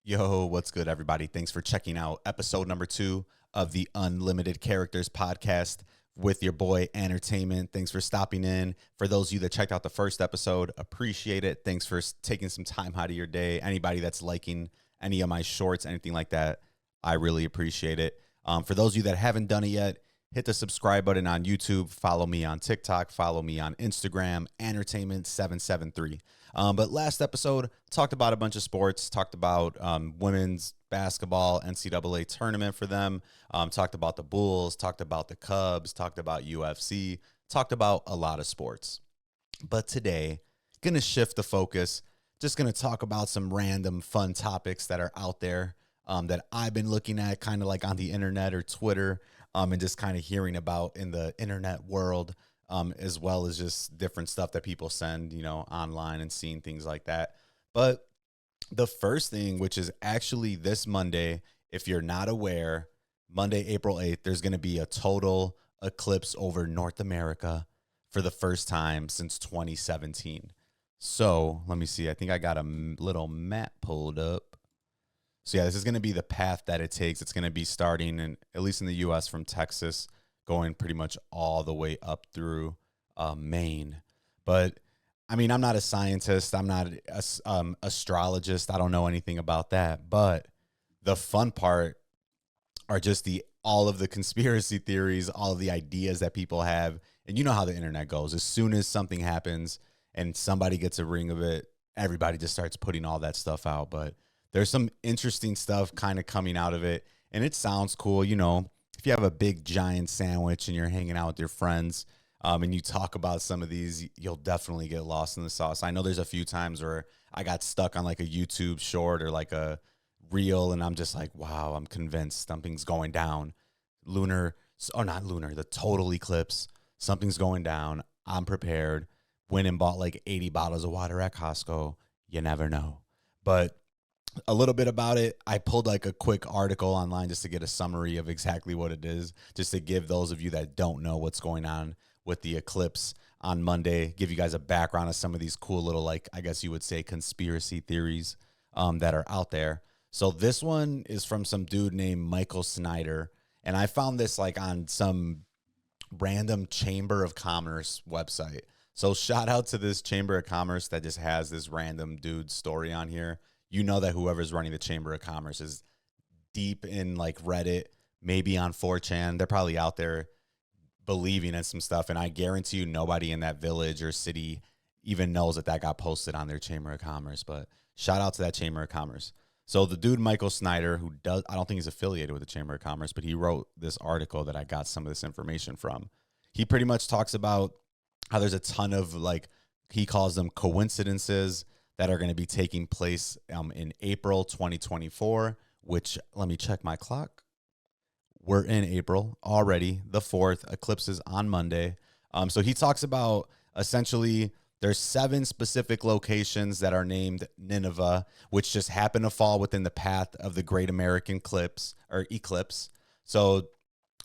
Yo, what's good, everybody? Thanks for checking out episode number 2 of the Unlimited Characters podcast with your boy Entertainment. Thanks for stopping in. For those of you that checked out the first episode, appreciate it. Thanks for taking some time out of your day. Anybody that's liking any of my shorts, anything like that, I really appreciate it. For those of you that haven't done it yet, hit the subscribe button on YouTube. Follow me on TikTok. Follow me on Instagram, Entertainment773. But last episode, talked about a bunch of sports, talked about women's basketball, NCAA tournament for them, talked about the Bulls, talked about the Cubs, talked about UFC, talked about a lot of sports. But today, going to shift the focus, just going to talk about some random fun topics that are out there that I've been looking at kind of like on the internet or Twitter and just kind of hearing about in the internet world. As well as just different stuff that people send, online and seeing things like that. But the first thing, which is actually this Monday, if you're not aware, Monday, April 8th, there's going to be a total eclipse over North America for the first time since 2017. So let me see. I think I got a little map pulled up. So yeah, this is going to be the path that it takes. It's going to be starting at least in the U.S. from Texas, going pretty much all the way up through Maine. But, I mean, I'm not a scientist. I'm not an astrologist. I don't know anything about that. But the fun part are just all of the conspiracy theories, all of the ideas that people have. And you know how the internet goes. As soon as something happens and somebody gets a ring of it, everybody just starts putting all that stuff out. But there's some interesting stuff kind of coming out of it. And it sounds cool, If you have a big giant sandwich and you're hanging out with your friends and you talk about some of these, you'll definitely get lost in the sauce. I know there's a few times where I got stuck on like a YouTube short or like a reel and I'm just like, wow, I'm convinced something's going down. The total eclipse. Something's going down. I'm prepared. Went and bought like 80 bottles of water at Costco. You never know. But a little bit about it. I pulled like a quick article online just to get a summary of exactly what it is, just to give those of you that don't know what's going on with the eclipse on Monday, give you guys a background of some of these cool little, like, I guess you would say conspiracy theories that are out there. So this one is from some dude named Michael Snyder. And I found this like on some random Chamber of Commerce website. So shout out to this Chamber of Commerce that just has this random dude's story on here. You know that whoever's running the Chamber of Commerce is deep in like Reddit, maybe on 4chan. They're probably out there believing in some stuff. And I guarantee you nobody in that village or city even knows that got posted on their Chamber of Commerce. But shout out to that Chamber of Commerce. So the dude, Michael Snyder, I don't think he's affiliated with the Chamber of Commerce, but he wrote this article that I got some of this information from. He pretty much talks about how there's a ton of like, he calls them coincidences that are going to be taking place in April 2024, which, let me check my clock. We're in April already, the 4th. Eclipse is on Monday. So he talks about essentially there's 7 specific locations that are named Nineveh, which just happen to fall within the path of the Great American Eclipse. So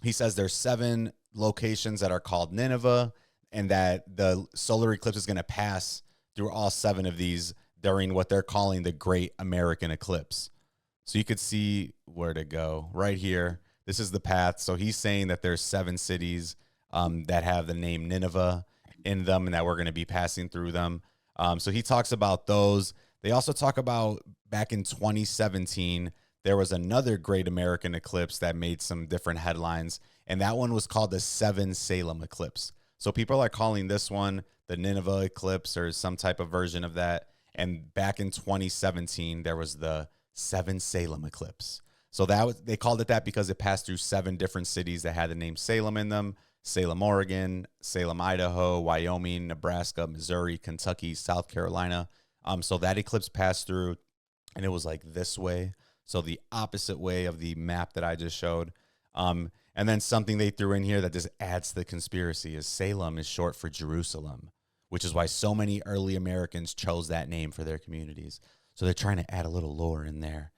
he says there's 7 locations that are called Nineveh, and that the solar eclipse is going to pass through all 7 of these during what they're calling the Great American Eclipse. So you could see where to go right here. This is the path. So he's saying that there's 7 cities that have the name Nineveh in them and that we're going to be passing through them. So he talks about those. They also talk about back in 2017, there was another Great American Eclipse that made some different headlines. And that one was called the 7 Salem Eclipse. So people are calling this one the Nineveh Eclipse or some type of version of that. And back in 2017, there was the 7 Salem Eclipse. So they called it that because it passed through 7 different cities that had the name Salem in them. Salem, Oregon, Salem, Idaho, Wyoming, Nebraska, Missouri, Kentucky, South Carolina. So that eclipse passed through and it was like this way. So the opposite way of the map that I just showed. And then something they threw in here that just adds to the conspiracy is Salem is short for Jerusalem, which is why so many early Americans chose that name for their communities. So they're trying to add a little lore in there.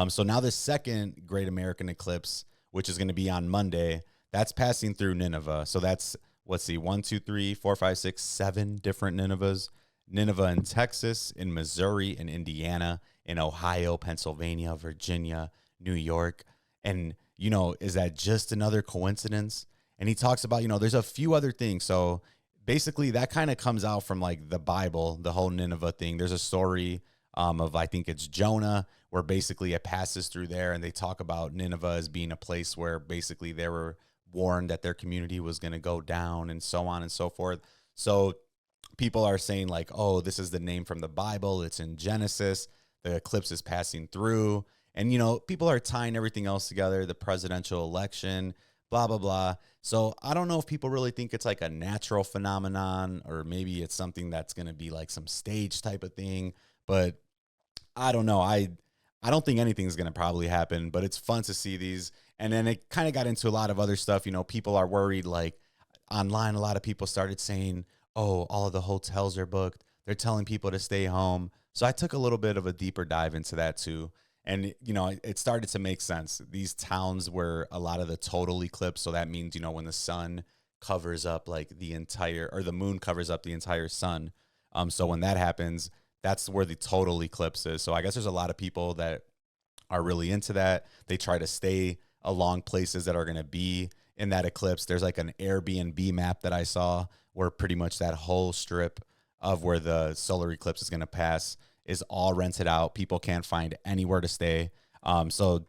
So now the second Great American Eclipse, which is going to be on Monday, that's passing through Nineveh. So that's, let's see, 1, 2, 3, 4, 5, 6, 7 different Ninevehs. Nineveh in Texas, in Missouri, in Indiana, in Ohio, Pennsylvania, Virginia, New York. And, you know, is that just another coincidence? And he talks about, you know, there's a few other things. So basically that kind of comes out from like the Bible, the whole Nineveh thing. There's a story of, I think it's Jonah, where basically it passes through there, and they talk about Nineveh as being a place where basically they were warned that their community was going to go down, and so on and so forth. So people are saying like, oh, this is the name from the Bible. It's in Genesis. The eclipse is passing through. And, you know, people are tying everything else together, the presidential election, blah, blah, blah. So I don't know if people really think it's like a natural phenomenon, or maybe it's something that's going to be like some stage type of thing. But I don't know. I don't think anything's going to probably happen, but it's fun to see these. And then it kind of got into a lot of other stuff. You know, people are worried, like online, a lot of people started saying, oh, all of the hotels are booked. They're telling people to stay home. So I took a little bit of a deeper dive into that too. And, you know, it started to make sense. These towns were a lot of the total eclipse. So that means, you know, when the sun covers up like the entire, or the moon covers up the entire sun. So when that happens, that's where the total eclipse is. So I guess there's a lot of people that are really into that. They try to stay along places that are going to be in that eclipse. There's like an Airbnb map that I saw where pretty much that whole strip of where the solar eclipse is going to pass is all rented out. People can't find anywhere to stay. So,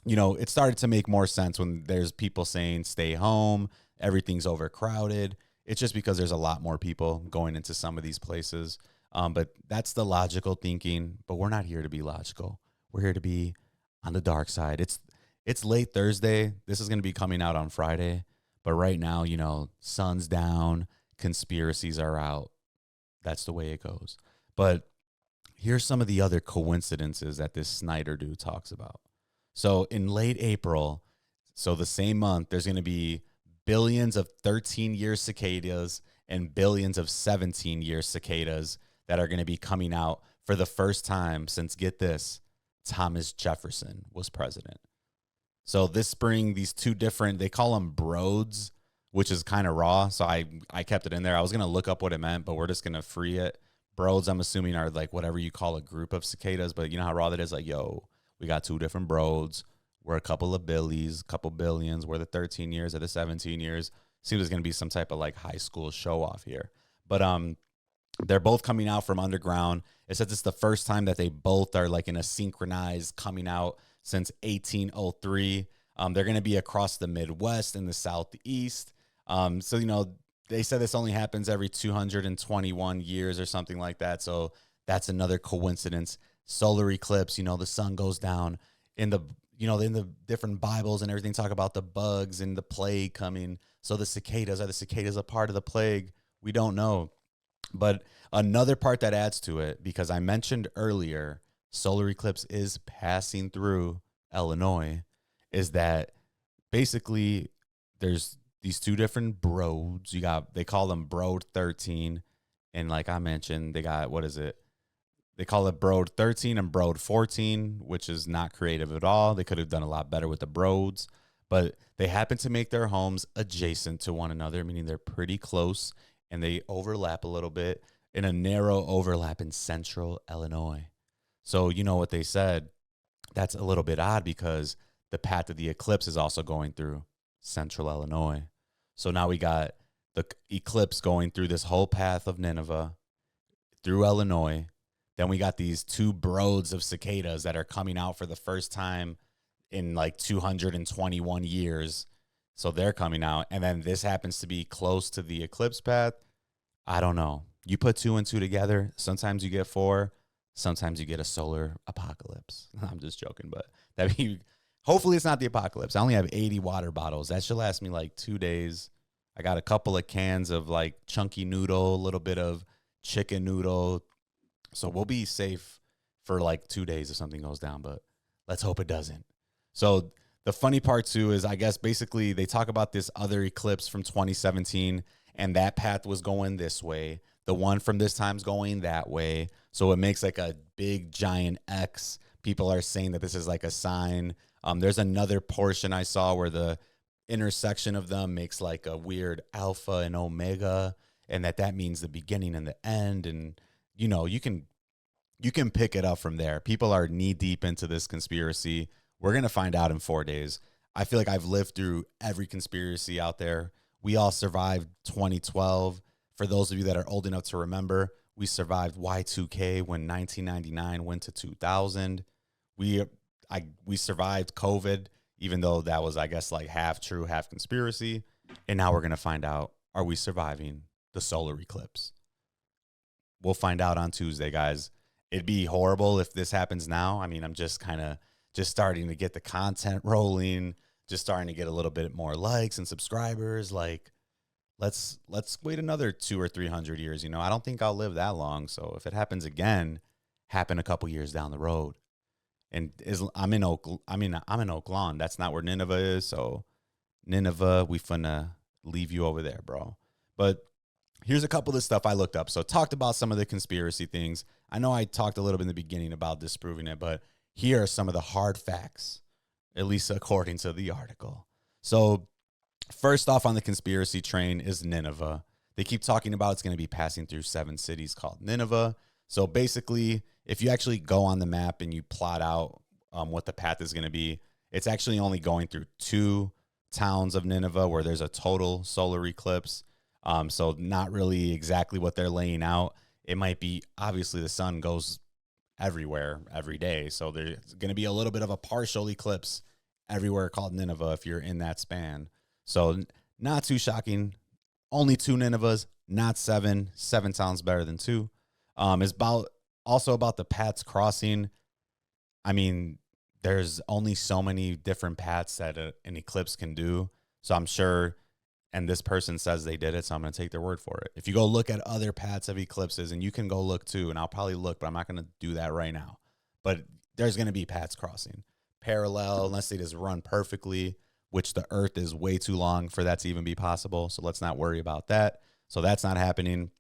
you know, it started to make more sense when there's people saying stay home, everything's overcrowded. It's just because there's a lot more people going into some of these places. But that's the logical thinking. But we're not here to be logical. We're here to be on the dark side. It's late Thursday. This is going to be coming out on Friday. But right now, you know, sun's down, conspiracies are out. That's the way it goes. But here's some of the other coincidences that this Snyder dude talks about. So in late April, so the same month, there's going to be billions of 13-year cicadas and billions of 17-year cicadas that are going to be coming out for the first time since, get this, Thomas Jefferson was president. So this spring, these two different, they call them broads, which is kind of raw. So I kept it in there. I was going to look up what it meant, but we're just going to free it. Broads, I'm assuming, are like whatever you call a group of cicadas. But you know how raw that is? Like, yo, we got two different broads. We're a couple of billies, couple billions. We're the 13 years or the 17 years. Seems there's going to be some type of like high school show off here. But they're both coming out from underground. It says it's the first time that they both are like in a synchronized coming out since 1803. They're going to be across the Midwest and the Southeast. So, you know, they said this only happens every 221 years or something like that. So that's another coincidence. Solar eclipse, you know, the sun goes down in the, you know, in the different Bibles and everything talk about the bugs and the plague coming. So the cicadas, are the cicadas a part of the plague? We don't know. But another part that adds to it, because I mentioned earlier, solar eclipse is passing through Illinois, is that basically there's these two different broads. You got, they call them Broad 13. And like I mentioned, they got, what is it? They call it Broad 13 and Broad 14, which is not creative at all. They could have done a lot better with the broads, but they happen to make their homes adjacent to one another, meaning they're pretty close and they overlap a little bit in a narrow overlap in central Illinois. So, you know what they said? That's a little bit odd because the path of the eclipse is also going through central Illinois. So now we got the eclipse going through this whole path of Nineveh through Illinois. Then we got these two broads of cicadas that are coming out for the first time in like 221 years. So they're coming out. And then this happens to be close to the eclipse path. I don't know. You put two and two together. Sometimes you get four. Sometimes you get a solar apocalypse. I'm just joking, but that'd be, hopefully it's not the apocalypse. I only have 80 water bottles. That should last me like 2 days. I got a couple of cans of like chunky noodle, a little bit of chicken noodle. So we'll be safe for like 2 days if something goes down, but let's hope it doesn't. So the funny part too is, I guess basically they talk about this other eclipse from 2017 and that path was going this way. The one from this time's going that way. So it makes like a big giant X. People are saying that this is like a sign. There's another portion I saw where the intersection of them makes like a weird alpha and omega, and that means the beginning and the end. And, you know, you can you can pick it up from there. People are knee deep into this conspiracy. We're going to find out in 4 days. I feel like I've lived through every conspiracy out there. We all survived 2012. For those of you that are old enough to remember, we survived Y2K when 1999 went to 2000. We survived COVID, even though that was, I guess, like half true, half conspiracy. And now we're going to find out, are we surviving the solar eclipse? We'll find out on Tuesday, guys. It'd be horrible if this happens now. I mean, I'm just kind of just starting to get the content rolling, just starting to get a little bit more likes and subscribers. Like, let's wait another 200 or 300 years. You know, I don't think I'll live that long. So if it happens again, happen a couple years down the road. And I'm in Oak Lawn. That's not where Nineveh is. So Nineveh, we finna leave you over there, bro. But here's a couple of the stuff I looked up. So talked about some of the conspiracy things. I know I talked a little bit in the beginning about disproving it, but here are some of the hard facts, at least according to the article. So first off on the conspiracy train is Nineveh. They keep talking about it's going to be passing through 7 cities called Nineveh. So basically, if you actually go on the map and you plot out what the path is going to be, it's actually only going through 2 towns of Nineveh where there's a total solar eclipse. So not really exactly what they're laying out. It might be, obviously the sun goes everywhere every day. So there's going to be a little bit of a partial eclipse everywhere called Nineveh if you're in that span. So not too shocking. Only 2 Ninevehs, not 7. 7 sounds better than 2. It's also about the paths crossing. I mean, there's only so many different paths that an eclipse can do. So I'm sure, and this person says they did it, so I'm going to take their word for it. If you go look at other paths of eclipses, and you can go look too, and I'll probably look, but I'm not going to do that right now. But there's going to be paths crossing. Parallel, unless they just run perfectly, which the Earth is way too long for that to even be possible. So let's not worry about that. So that's not happening.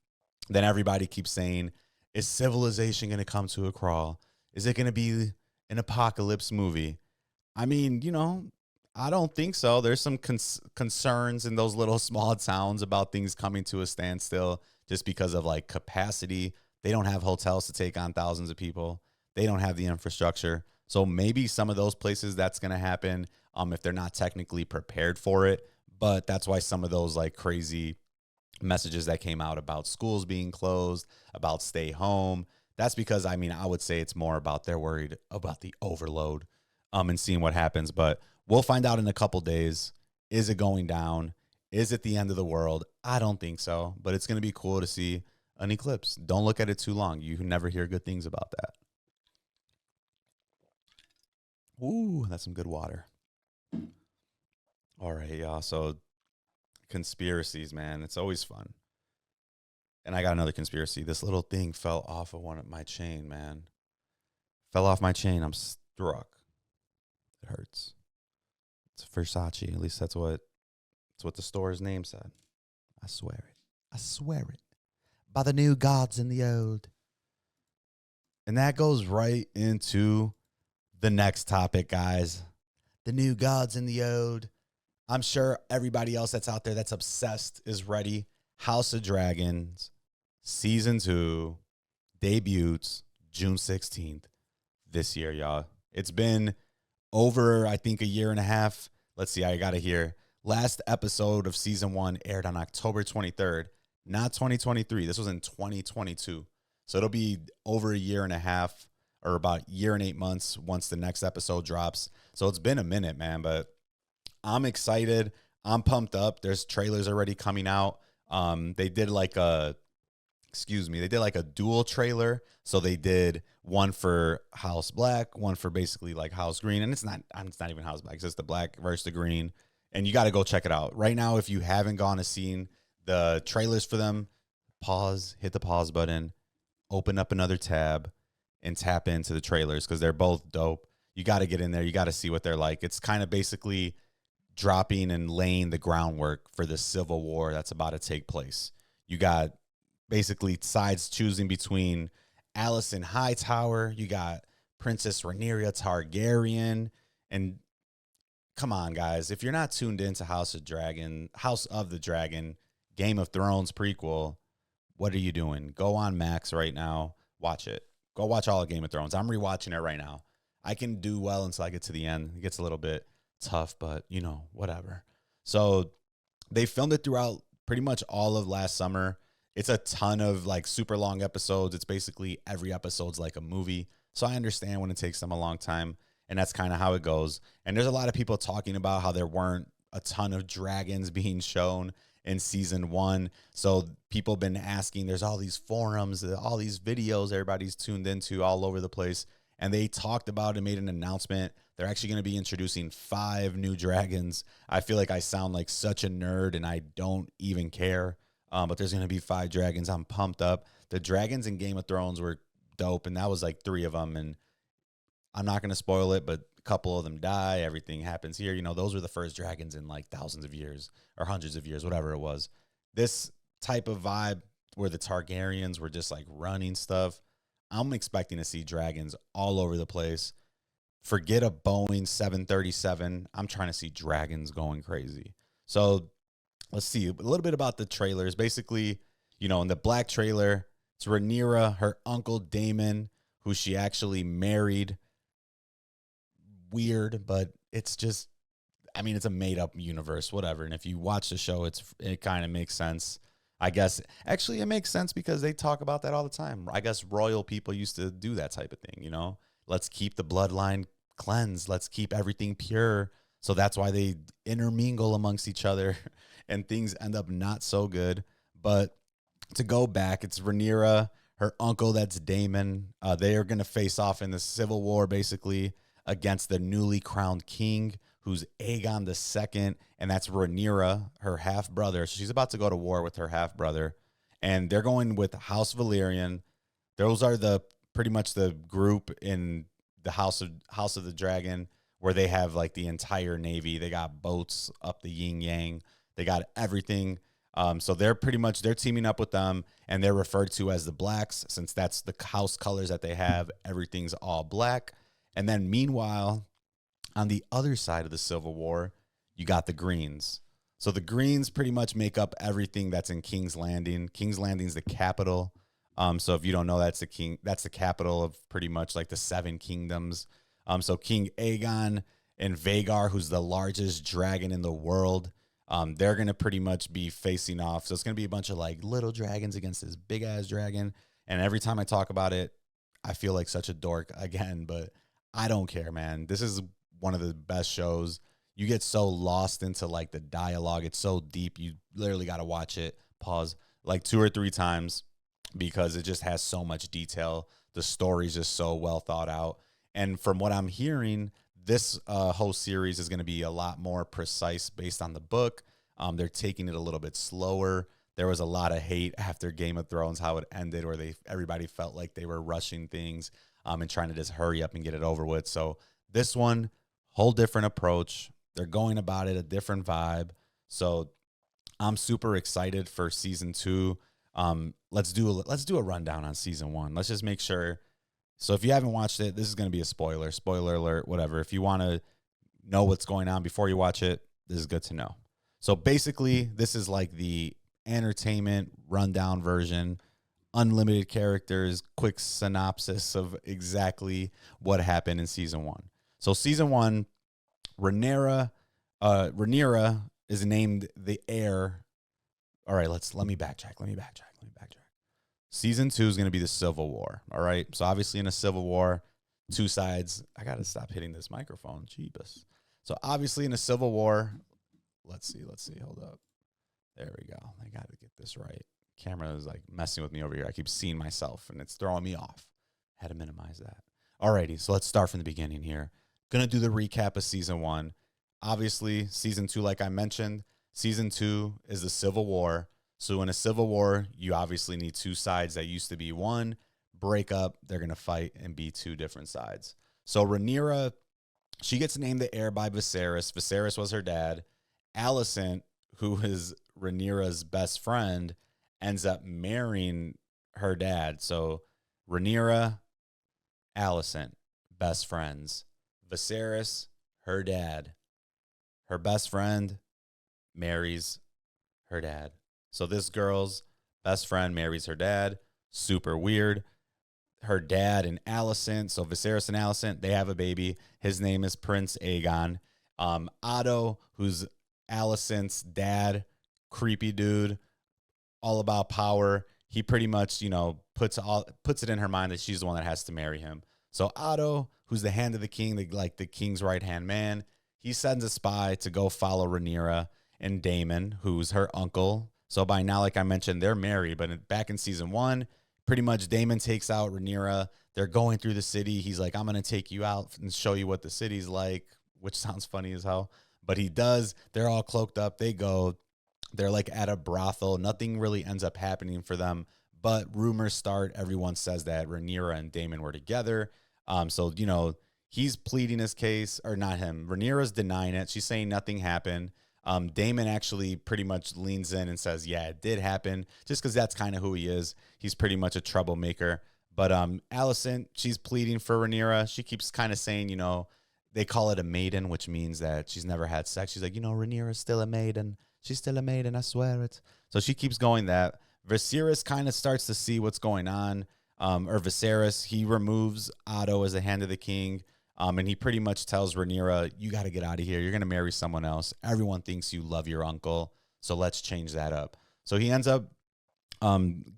Then everybody keeps saying, is civilization going to come to a crawl? Is it going to be an apocalypse movie? I mean, you know, I don't think so. There's some concerns in those little small towns about things coming to a standstill just because of like capacity. They don't have hotels to take on thousands of people. They don't have the infrastructure. So maybe some of those places that's going to happen if they're not technically prepared for it. But that's why some of those like crazy messages that came out about schools being closed, about stay home. That's because, I mean, I would say it's more about they're worried about the overload and seeing what happens. But we'll find out in a couple days. Is it going down? Is it the end of the world? I don't think so, but it's going to be cool to see an eclipse. Don't look at it too long. You never hear good things about that. Ooh, that's some good water. All right, y'all. So conspiracies, man. It's always fun. And I got another conspiracy. This little thing fell off of my chain, man. Fell off my chain. I'm struck. It hurts. It's Versace. At least that's what the store's name said. I swear it. I swear it. By the new gods and the old. And that goes right into the next topic, guys. The new gods and the old. I'm sure everybody else that's out there that's obsessed is ready. House of Dragons, Season 2, debuts June 16th this year, y'all. It's been over, I think, a year and a half. Let's see, I got it here. Last episode of Season 1 aired on October 23rd, not 2023. This was in 2022. So it'll be over a year and a half, or about a year and 8 months once the next episode drops. So it's been a minute, man, but I'm excited. I'm pumped up. There's trailers already coming out. They did like a dual trailer. So they did one for House Black, one for basically like House Green. And it's not even House Black. It's just the black versus the green. And you got to go check it out. Right now, if you haven't gone to seen the trailers for them, hit the pause button, open up another tab, and tap into the trailers because they're both dope. You got to get in there. You got to see what they're like. It's kind of basically dropping and laying the groundwork for the civil war that's about to take place. You got basically sides choosing between Alicent Hightower. You got Princess Rhaenyra Targaryen. And come on, guys. If you're not tuned into House of the Dragon, Game of Thrones prequel, what are you doing? Go on Max right now. Watch it. Go watch all of Game of Thrones. I'm rewatching it right now. I can do well until I get to the end. It gets a little bit tough, but whatever. So they filmed it throughout pretty much all of last summer. It's a ton of like super long episodes. It's basically every episode's like a movie. So I understand when it takes them a long time, and that's kind of how it goes. And there's a lot of people talking about how there weren't a ton of dragons being shown in season 1. So people have been asking, there's all these forums, all these videos everybody's tuned into all over the place. And they talked about and made an announcement. They're actually going to be introducing 5 new dragons. I feel like I sound like such a nerd and I don't even care. But there's going to be 5 dragons. I'm pumped up. The dragons in Game of Thrones were dope, and that was like 3 of them. And I'm not going to spoil it, but a couple of them die. Everything happens here. Those were the first dragons in like thousands of years or hundreds of years, whatever it was. This type of vibe where the Targaryens were just like running stuff, I'm expecting to see dragons all over the place. Forget a Boeing 737. I'm trying to see dragons going crazy. So let's see a little bit about the trailers. Basically, in the black trailer, it's Rhaenyra, her uncle Daemon, who she actually married. Weird, but it's just, it's a made up universe, whatever. And if you watch the show, it kind of makes sense. I guess actually it makes sense because they talk about that all the time. I guess royal people used to do that type of thing, Let's keep the bloodline cleansed. Let's keep everything pure. So that's why they intermingle amongst each other and things end up not so good. But to go back, it's Rhaenyra, her uncle, that's Daemon. They are going to face off in the civil war, basically, against the newly crowned king, who's Aegon II, and that's Rhaenyra, her half-brother. So she's about to go to war with her half-brother, and they're going with House Valyrian. Those are pretty much the group in the House of the Dragon where they have like the entire navy. They got boats up the yin yang. They got everything. So they're teaming up with them, and they're referred to as the Blacks since that's the house colors that they have. Everything's all black. And then meanwhile, on the other side of the Civil War, you got the Greens. So the Greens pretty much make up everything that's in King's Landing. King's Landing is the capital. So if you don't know, that's the capital of pretty much like the 7 kingdoms. So King Aegon and Vhagar, who's the largest dragon in the world, they're going to pretty much be facing off. So it's going to be a bunch of like little dragons against this big ass dragon. And every time I talk about it, I feel like such a dork again, but I don't care, man. This is one of the best shows. You get so lost into like the dialogue. It's so deep. You literally got to watch it, pause like 2 or 3 times because it just has so much detail. The story's just so well thought out. And from what I'm hearing, this whole series is going to be a lot more precise based on the book. They're taking it a little bit slower. There was a lot of hate after Game of Thrones, how it ended, where everybody felt like they were rushing things and trying to just hurry up and get it over with. So this one, whole different approach. They're going about it a different vibe. So I'm super excited for season 2. Let's do a rundown on season 1. Let's just make sure. So if you haven't watched it, this is going to be a spoiler alert, whatever. If you want to know what's going on before you watch it, this is good to know. So basically, this is like the entertainment rundown version, unlimited characters, quick synopsis of exactly what happened in season 1. So season 1, Rhaenyra is named the heir. All right, let me backtrack. Season 2 is going to be the Civil War. All right. So obviously in a Civil War, 2 sides. I got to stop hitting this microphone. Jeebus. So obviously in a Civil War, let's see. Hold up. There we go. I got to get this right. Camera is like messing with me over here. I keep seeing myself and it's throwing me off. Had to minimize that. Alrighty. So let's start from the beginning here. Going to do the recap of season 1. Obviously season 2, like I mentioned, season 2 is the Civil War. So in a Civil War, you obviously need 2 sides that used to be one, break up, they're going to fight and be 2 different sides. So Rhaenyra, she gets named the heir by Viserys. Viserys was her dad. Alicent, who is Rhaenyra's best friend, ends up marrying her dad. So Rhaenyra, Alicent, best friends. Viserys, her dad. Her best friend marries her dad. So this girl's best friend marries her dad. Super weird. her dad and Alicent. So Viserys and Alicent, they have a baby. His name is Prince Aegon. Otto, who's Alicent's dad, creepy dude, all about power. He pretty much, puts it in her mind that she's the one that has to marry him. So Otto, who's the hand of the king, the king's right hand man, he sends a spy to go follow Rhaenyra and Daemon, who's her uncle. So by now, like I mentioned, they're married. But back in season 1, pretty much Daemon takes out Rhaenyra. They're going through the city. He's like, I'm going to take you out and show you what the city's like, which sounds funny as hell. But he does. They're all cloaked up. They go. They're like at a brothel. Nothing really ends up happening for them. But rumors start. Everyone says that Rhaenyra and Daemon were together. So, he's pleading his case, or not him. Rhaenyra's denying it. She's saying nothing happened. Daemon actually pretty much leans in and says, yeah, it did happen, just because that's kind of who he is. He's pretty much a troublemaker. But Alicent, she's pleading for Rhaenyra. She keeps kind of saying, they call it a maiden, which means that she's never had sex. She's like, Rhaenyra's still a maiden. She's still a maiden, I swear it. So she keeps going that. Viserys kind of starts to see what's going on. Or Viserys, he removes Otto as the hand of the king. And he pretty much tells Rhaenyra, you got to get out of here. You're going to marry someone else. Everyone thinks you love your uncle. So let's change that up. So he ends up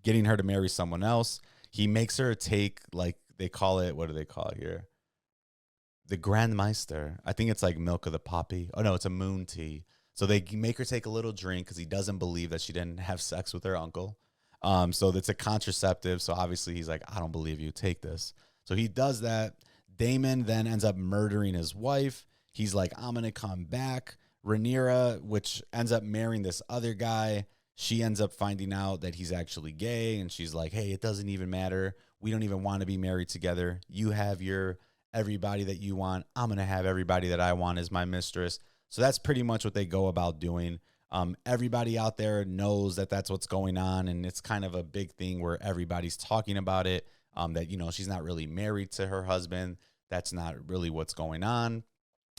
getting her to marry someone else. He makes her take, like, they call it, what do they call it here? The Grand Meister. I think it's like milk of the poppy. Oh, no, it's a moon tea. So they make her take a little drink because he doesn't believe that she didn't have sex with her uncle. So it's a contraceptive. So obviously he's like, I don't believe you. Take this. So he does that. Daemon then ends up murdering his wife. He's like, I'm going to come back. Rhaenyra, which ends up marrying this other guy, she ends up finding out that he's actually gay. And she's like, hey, it doesn't even matter. We don't even want to be married together. You have your everybody that you want. I'm going to have everybody that I want as my mistress. So that's pretty much what they go about doing. Everybody out there knows that that's what's going on. And it's kind of a big thing where everybody's talking about it. That, she's not really married to her husband. That's not really what's going on.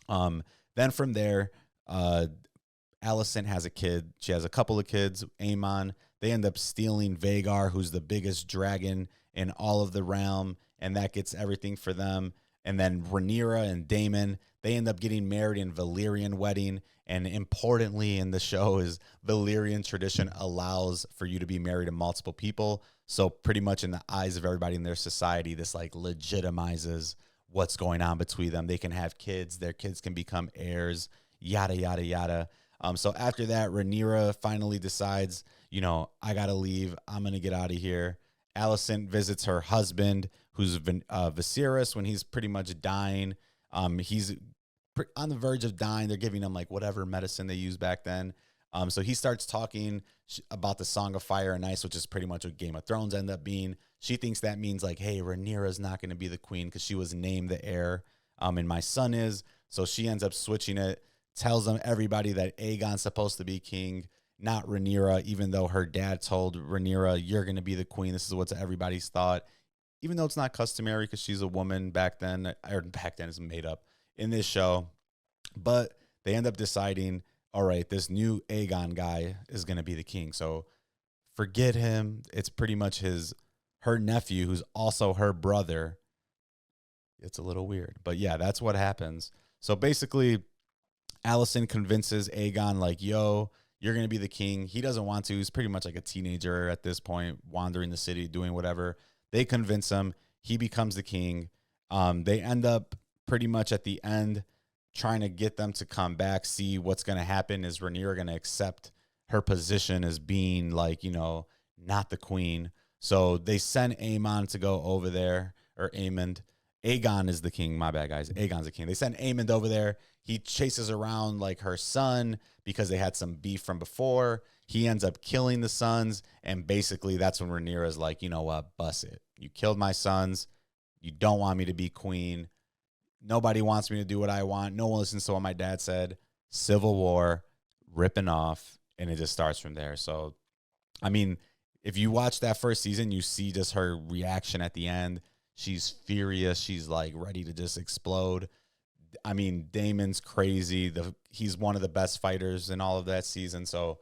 Then from there, Alicent has a kid. She has a couple of kids, Aemon. They end up stealing Vhagar, who's the biggest dragon in all of the realm, and that gets everything for them. And then Rhaenyra and Daemon, they end up getting married in Valyrian wedding. And importantly in the show is Valyrian tradition allows for you to be married to multiple people. So pretty much in the eyes of everybody in their society, this like legitimizes what's going on between them. They can have kids. Their kids can become heirs, yada, yada, yada. So after that, Rhaenyra finally decides, I got to leave. I'm going to get out of here. Alicent visits her husband, who's Viserys, when he's pretty much dying. He's on the verge of dying. They're giving him like whatever medicine they used back then. So he starts talking about the Song of Fire and Ice, which is pretty much what Game of Thrones ended up being. She thinks that means like, hey, Rhaenyra's not going to be the queen because she was named the heir, and my son is. So she ends up switching it, tells them everybody that Aegon's supposed to be king, not Rhaenyra, even though her dad told Rhaenyra, you're going to be the queen. This is what everybody's thought, even though it's not customary because she's a woman back then, or back then is made up in this show. But they end up deciding, all right, this new Aegon guy is going to be the king. So forget him. It's pretty much her nephew, who's also her brother. It's a little weird, but yeah, that's what happens. So basically, Alicent convinces Aegon, like, yo, you're going to be the king. He doesn't want to. He's pretty much like a teenager at this point, wandering the city, doing whatever. They convince him. He becomes the king. They end up pretty much at the end trying to get them to come back, see what's going to happen. Is Rhaenyra going to accept her position as being like, not the queen? So they send Aemon to go over there, or Aemond. Aegon is the king. My bad, guys. Aegon's the king. They send Aemond over there. He chases around like her son because they had some beef from before. He ends up killing the sons. And basically that's when Rhaenyra's like, you know what? Bust it. You killed my sons. You don't want me to be queen. Nobody wants me to do what I want. No one listens to what my dad said. Civil war, ripping off. And it just starts from there. So, I mean, if you watch that first season, you see just her reaction at the end. She's furious. She's like ready to just explode. I mean, Damon's crazy. He's one of the best fighters in all of that season. So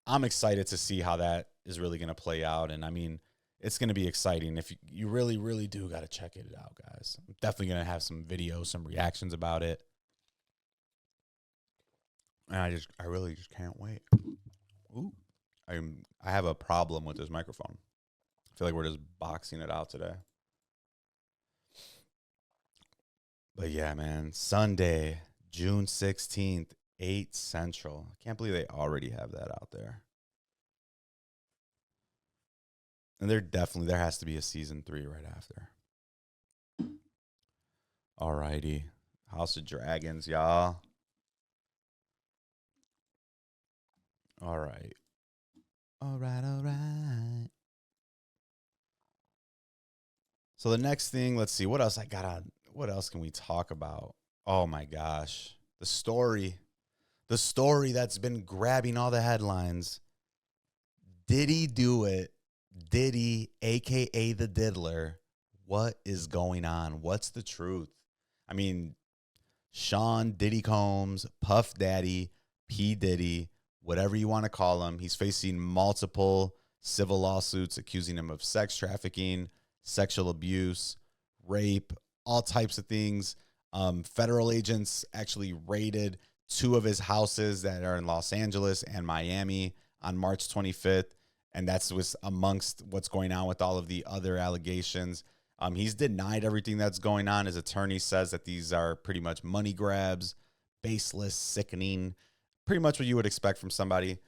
I'm excited to see how that is really going to play out. And I mean, it's going to be exciting. If you really, really do got to check it out, guys. I'm definitely going to have some videos, some reactions about it. And I really just can't wait. Ooh, I have a problem with this microphone. I feel like we're just boxing it out today. But yeah, man, Sunday, June 16th, 8 Central. I can't believe they already have that out there. And there has to be a season 3 right after. Alrighty. House of Dragons, y'all. All right. All right. So the next thing, let's see. What else I got on? What else can we talk about? Oh my gosh. The story that's been grabbing all the headlines. Diddy Do It. Diddy, aka the Diddler. What is going on? What's the truth? I mean, Sean Diddy Combs, Puff Daddy, P. Diddy, whatever you want to call him, he's facing multiple civil lawsuits accusing him of sex trafficking, sexual abuse, rape, all types of things. Federal agents actually raided 2 of his houses that are in Los Angeles and Miami on March 25th. And that's was amongst what's going on with all of the other allegations. He's denied everything that's going on. His attorney says that these are pretty much money grabs, baseless, sickening, pretty much what you would expect from somebody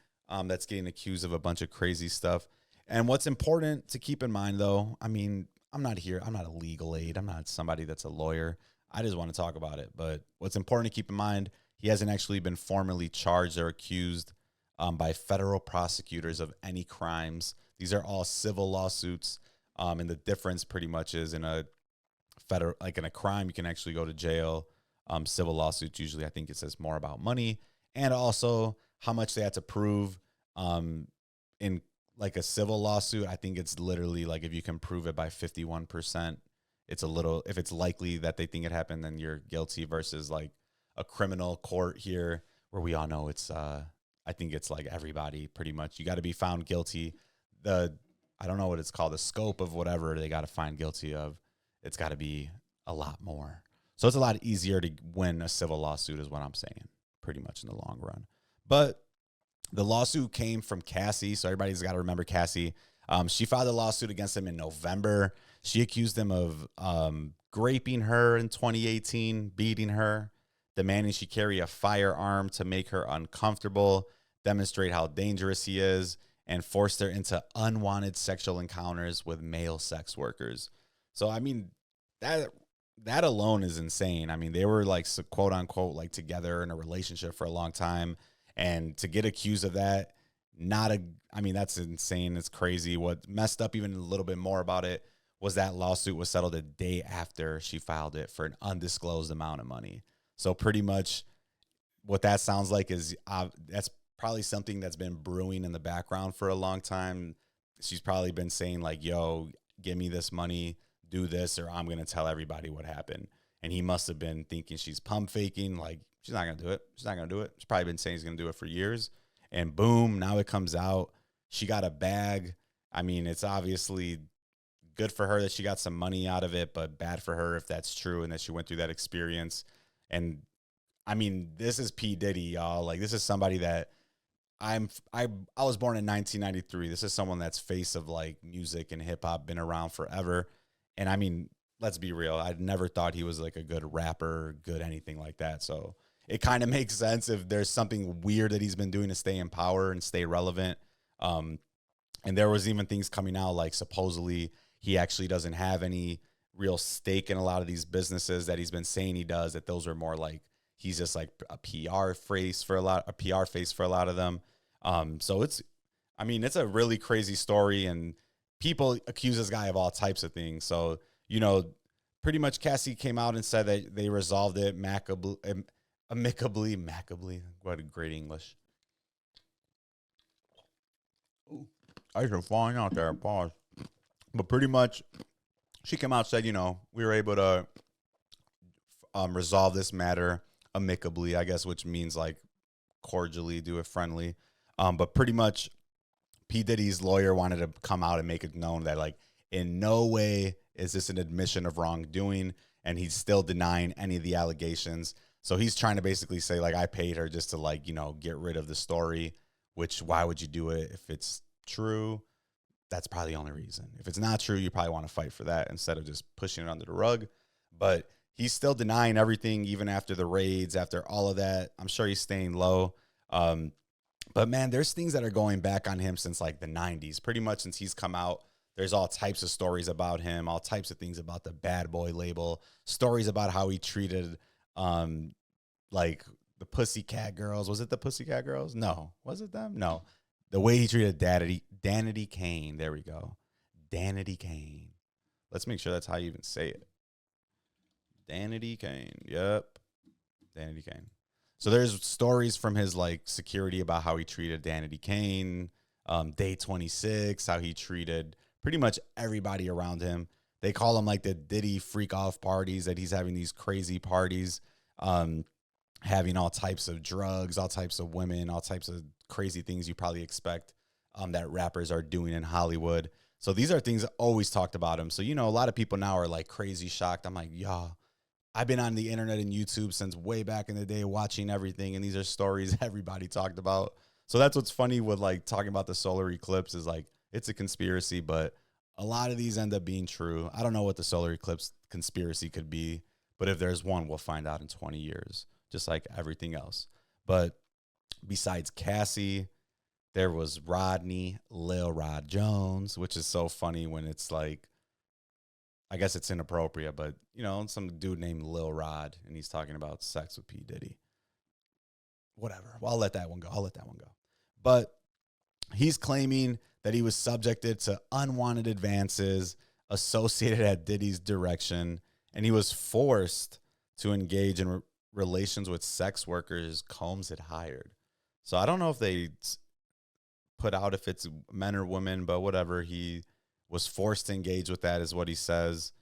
that's getting accused of a bunch of crazy stuff. And what's important to keep in mind, though, I mean, I'm not a legal aid. I'm not somebody that's a lawyer. I just want to talk about it. But what's important to keep in mind, he hasn't actually been formally charged or accused by federal prosecutors of any crimes. These are all civil lawsuits. And the difference pretty much is in a crime, you can actually go to jail. Civil lawsuits, usually I think it says more about money and also how much they had to prove. In like a civil lawsuit, I think it's literally like if you can prove it by 51%, it's a little, if it's likely that they think it happened, then you're guilty versus like a criminal court here where we all know it's, I think it's like everybody pretty much, you got to be found guilty. I don't know what it's called, the scope of whatever they got to find guilty of. It's got to be a lot more. So it's a lot easier to win a civil lawsuit is what I'm saying, pretty much in the long run. But the lawsuit came from Cassie. So everybody's got to remember Cassie. She filed a lawsuit against him in November. She accused him of raping her in 2018, beating her, demanding she carry a firearm to make her uncomfortable, demonstrate how dangerous he is, and forced her into unwanted sexual encounters with male sex workers. So, I mean, that alone is insane. I mean, they were like, quote unquote, like together in a relationship for a long time. And to get accused of that, that's insane. It's crazy. What messed up even a little bit more about it was that lawsuit was settled a day after she filed it for an undisclosed amount of money. So pretty much what that sounds like is that's probably something that's been brewing in the background for a long time. She's probably been saying like, yo, give me this money, do this, or I'm going to tell everybody what happened. And he must have been thinking she's pump faking. Like, she's not going to do it. She's not going to do it. She's probably been saying he's going to do it for years. And boom, now it comes out. She got a bag. I mean, it's obviously good for her that she got some money out of it, but bad for her if that's true and that she went through that experience. And I mean, this is P. Diddy, y'all. Like, this is somebody that I was born in 1993. This is someone that's face of like music and hip hop, been around forever. And I mean, let's be real. I never thought he was like a good rapper, good anything like that. So it kind of makes sense if there's something weird that he's been doing to stay in power and stay relevant. And there was even things coming out like supposedly he actually doesn't have any real stake in a lot of these businesses that he's been saying he does, that those are more like he's just like a PR face for a lot of them. So it's a really crazy story, and people accuse this guy of all types of things. So, pretty much Cassie came out and said that they resolved it amicably. What a great English. Ooh, ice are falling out there. Pause. But pretty much she came out and said, we were able to resolve this matter amicably, I guess, which means like cordially, do it friendly. But pretty much P. Diddy's lawyer wanted to come out and make it known that like In no way is this an admission of wrongdoing, and he's still denying any of the allegations. So he's trying to basically say, like, I paid her just to, like, get rid of the story, which why would you do it if it's true? That's probably the only reason. If it's not true, you probably want to fight for that instead of just pushing it under the rug. But he's still denying everything, even after the raids, after all of that. I'm sure he's staying low. But man, there's things that are going back on him since like the 90s, pretty much since he's come out. There's all types of stories about him, all types of things about the bad boy label, stories about how he treated like the Pussycat Girls. Was it the Pussycat Girls? No. Was it them? No. The way he treated Danity Kane. There we go. Danity Kane. Let's make sure that's how you even say it. Danity Kane. Yep. Danity Kane. So there's stories from his like security about how he treated Danity Kane, Day 26, how he treated pretty much everybody around him. They call him like the Diddy freak off parties, that he's having these crazy parties, having all types of drugs, all types of women, all types of crazy things you probably expect that rappers are doing in Hollywood. So these are things always talked about him. So, a lot of people now are like crazy shocked. I'm like, y'all, I've been on the internet and YouTube since way back in the day watching everything, and these are stories everybody talked about. So that's what's funny with like talking about the solar eclipse is like it's a conspiracy, but a lot of these end up being true. I don't know what the solar eclipse conspiracy could be, but if there's one, we'll find out in 20 years, just like everything else. But besides Cassie, there was Rodney, Lil Rod Jones, which is so funny when it's like, I guess it's inappropriate, but, some dude named Lil Rod, and he's talking about sex with P. Diddy. Whatever. Well, I'll let that one go. But he's claiming that he was subjected to unwanted advances associated at Diddy's direction, and he was forced to engage in relations with sex workers Combs had hired. So I don't know if they put out if it's men or women, but whatever. He was forced to engage with that is what he says.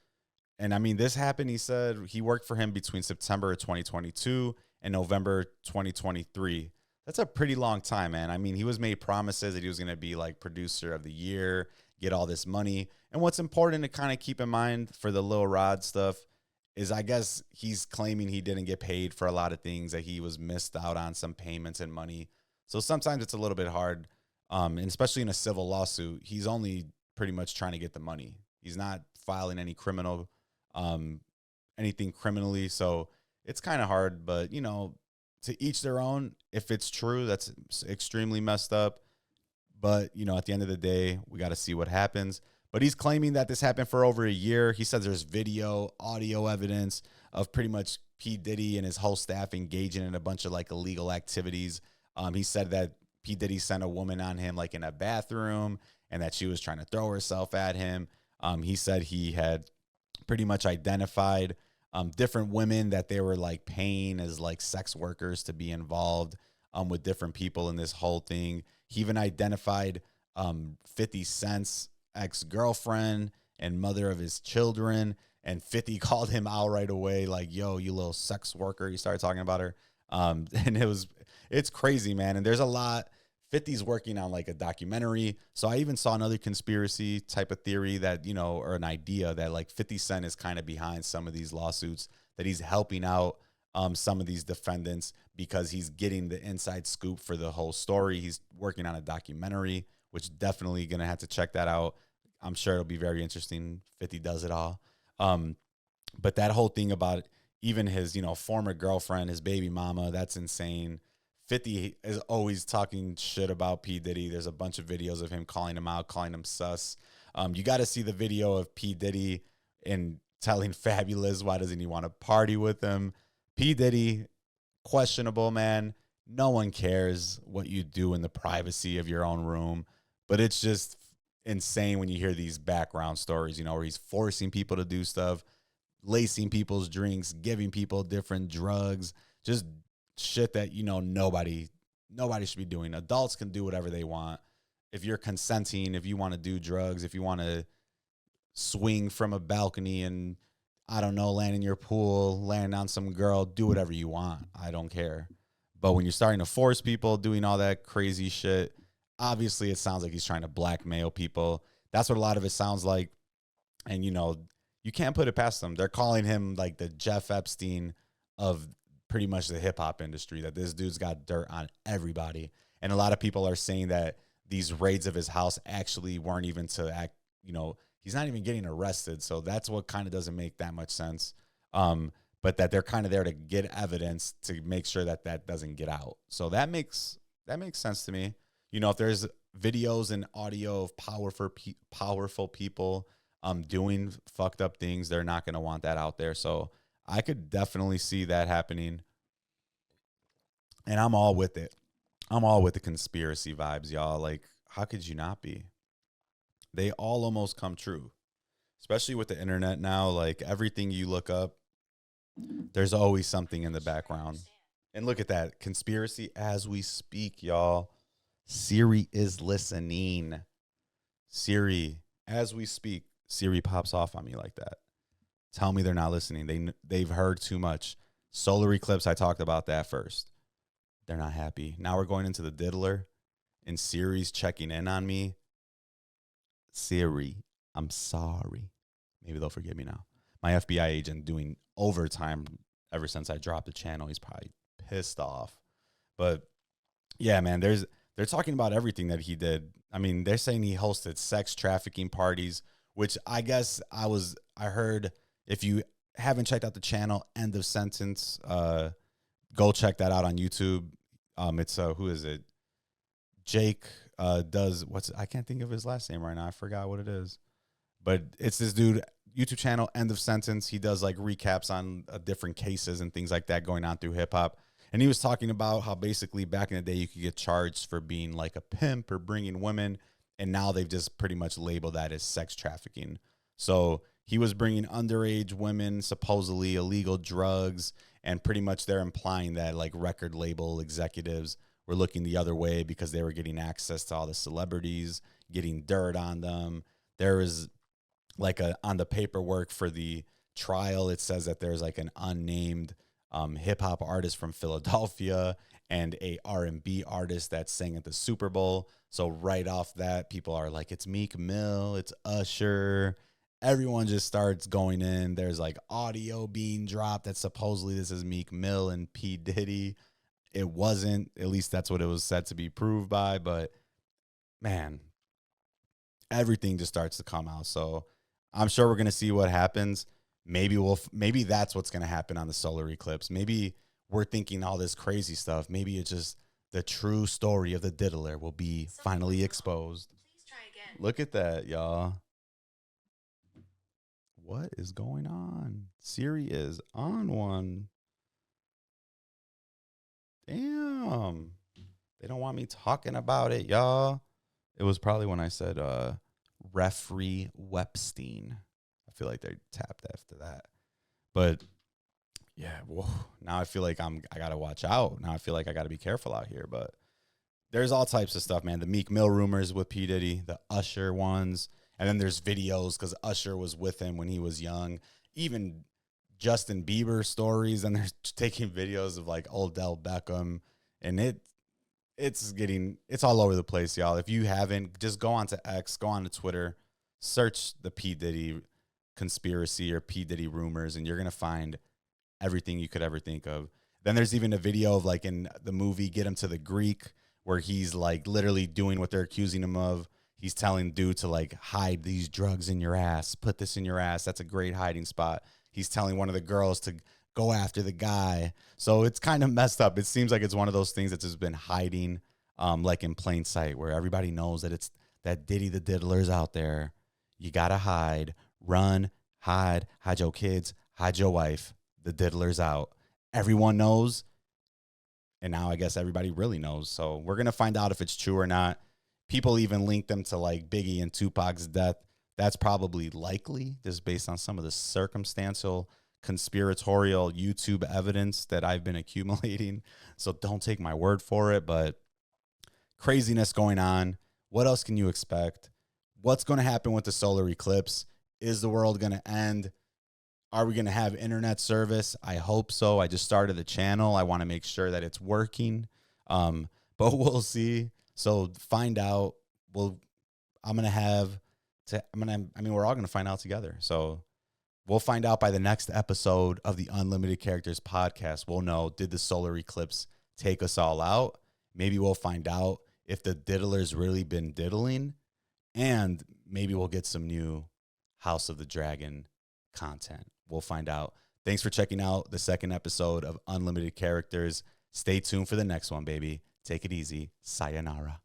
And I mean, this happened, he said, he worked for him between September 2022 and November 2023. That's a pretty long time, man. I mean, he was made promises that he was going to be like producer of the year, get all this money. And what's important to kind of keep in mind for the Lil Rod stuff is I guess he's claiming he didn't get paid for a lot of things, that he was missed out on some payments and money. So sometimes it's a little bit hard, and especially in a civil lawsuit, he's only pretty much trying to get the money. He's not filing any anything criminally. So it's kind of hard, but to each their own. If it's true, that's extremely messed up. But, at the end of the day, we got to see what happens. But he's claiming that this happened for over a year. He says there's video, audio evidence of pretty much P. Diddy and his whole staff engaging in a bunch of like illegal activities. He said that P. Diddy sent a woman on him like in a bathroom and that she was trying to throw herself at him. He said he had pretty much identified different women that they were like paying as like sex workers to be involved with different people in this whole thing. He even identified 50 Cent's ex-girlfriend and mother of his children, and 50 called him out right away like, yo, you little sex worker. He started talking about her. And it's crazy, man. And there's a lot. 50's working on like a documentary. So I even saw another conspiracy type of theory that, or an idea that like 50 Cent is kind of behind some of these lawsuits, that he's helping out some of these defendants because he's getting the inside scoop for the whole story. He's working on a documentary, which definitely going to have to check that out. I'm sure it'll be very interesting. 50 does it all. But that whole thing about even his, former girlfriend, his baby mama, that's insane. 50 is always talking shit about P. Diddy. There's a bunch of videos of him calling him out, calling him sus. You got to see the video of P. Diddy and telling Fabulous why doesn't he want to party with him. P. Diddy, questionable, man. No one cares what you do in the privacy of your own room, but it's just insane when you hear these background stories, where he's forcing people to do stuff, lacing people's drinks, giving people different drugs, just shit that, nobody should be doing. Adults can do whatever they want. If you're consenting, if you want to do drugs, if you want to swing from a balcony and, I don't know, land in your pool, land on some girl, do whatever you want. I don't care. But when you're starting to force people doing all that crazy shit, obviously it sounds like he's trying to blackmail people. That's what a lot of it sounds like. And, you can't put it past them. They're calling him like the Jeff Epstein of pretty much the hip hop industry, that this dude's got dirt on everybody. And a lot of people are saying that these raids of his house actually weren't even to act, he's not even getting arrested. So that's what kind of doesn't make that much sense. But that they're kind of there to get evidence to make sure that that doesn't get out. So that makes sense to me. If there's videos and audio of powerful people doing fucked up things, they're not going to want that out there. So I could definitely see that happening. And I'm all with it. I'm all with the conspiracy vibes, y'all. Like, how could you not be? They all almost come true, especially with the internet now. Like, everything you look up, there's always something in the background. And look at that conspiracy as we speak, y'all. Siri is listening. Siri, as we speak, Siri pops off on me like that. Tell me they're not listening. They've heard too much. Solar Eclipse, I talked about that first. They're not happy. Now we're going into the Diddler, and Siri's checking in on me. Siri, I'm sorry. Maybe they'll forgive me now. My FBI agent doing overtime ever since I dropped the channel. He's probably pissed off. But yeah, man, they're talking about everything that he did. I mean, they're saying he hosted sex trafficking parties, which I guess I heard, if you haven't checked out the channel, End of Sentence, go check that out on YouTube. It's who is it? Jake does I can't think of his last name right now. I forgot what it is. But it's this dude, YouTube channel, End of Sentence. He does like recaps on different cases and things like that going on through hip hop. And he was talking about how basically back in the day you could get charged for being like a pimp or bringing women. And now they've just pretty much labeled that as sex trafficking. So he was bringing underage women, supposedly illegal drugs. And pretty much they're implying that like record label executives were looking the other way because they were getting access to all the celebrities, getting dirt on them. There was like on the paperwork for the trial, it says that there's like an unnamed hip hop artist from Philadelphia and a R&B artist that sang at the Super Bowl. So right off that, people are like, it's Meek Mill, it's Usher. Everyone just starts going in. There's like audio being dropped that supposedly this is Meek Mill and P. Diddy. It wasn't. At least that's what it was said to be proved by. But man, everything just starts to come out. So I'm sure we're going to see what happens. Maybe that's what's going to happen on the solar eclipse. Maybe we're thinking all this crazy stuff. Maybe it's just the true story of the Diddler will be finally exposed. Please try again. Look at that, y'all. What is going on? Siri is on one. Damn. They don't want me talking about it, y'all. It was probably when I said referee Wepstein. I feel like they're tapped after that. But yeah, whoa, now I feel like I got to watch out. Now I feel like I got to be careful out here. But there's all types of stuff, man. The Meek Mill rumors with P. Diddy, the Usher ones. And then there's videos because Usher was with him when he was young. Even Justin Bieber stories. And they're taking videos of like Odell Beckham. And it's all over the place, y'all. If you haven't, just go on to X, go on to Twitter, search the P. Diddy conspiracy or P. Diddy rumors, and you're going to find everything you could ever think of. Then there's even a video of like in the movie Get Him to the Greek where he's like literally doing what they're accusing him of. He's telling dude to like hide these drugs in your ass, put this in your ass. That's a great hiding spot. He's telling one of the girls to go after the guy. So it's kind of messed up. It seems like it's one of those things that's just been hiding like in plain sight where everybody knows that it's that Diddy the Diddler's out there. You got to hide, run, hide your kids, hide your wife. The Diddler's out. Everyone knows. And now I guess everybody really knows. So we're going to find out if it's true or not. People even link them to like Biggie and Tupac's death. That's probably likely just based on some of the circumstantial conspiratorial YouTube evidence that I've been accumulating. So don't take my word for it, but craziness going on. What else can you expect? What's going to happen with the solar eclipse? Is the world going to end? Are we going to have internet service? I hope so. I just started the channel. I want to make sure that it's working. But we'll see. So find out. I'm going to have we're all gonna find out together. So we'll find out by the next episode of the Unlimited Characters podcast. We'll know, did the solar eclipse take us all out? Maybe we'll find out if the Diddler's really been diddling, and maybe we'll get some new House of the Dragon content. We'll find out. Thanks for checking out the second episode of Unlimited Characters. Stay tuned for the next one, baby. Take it easy. Sayonara.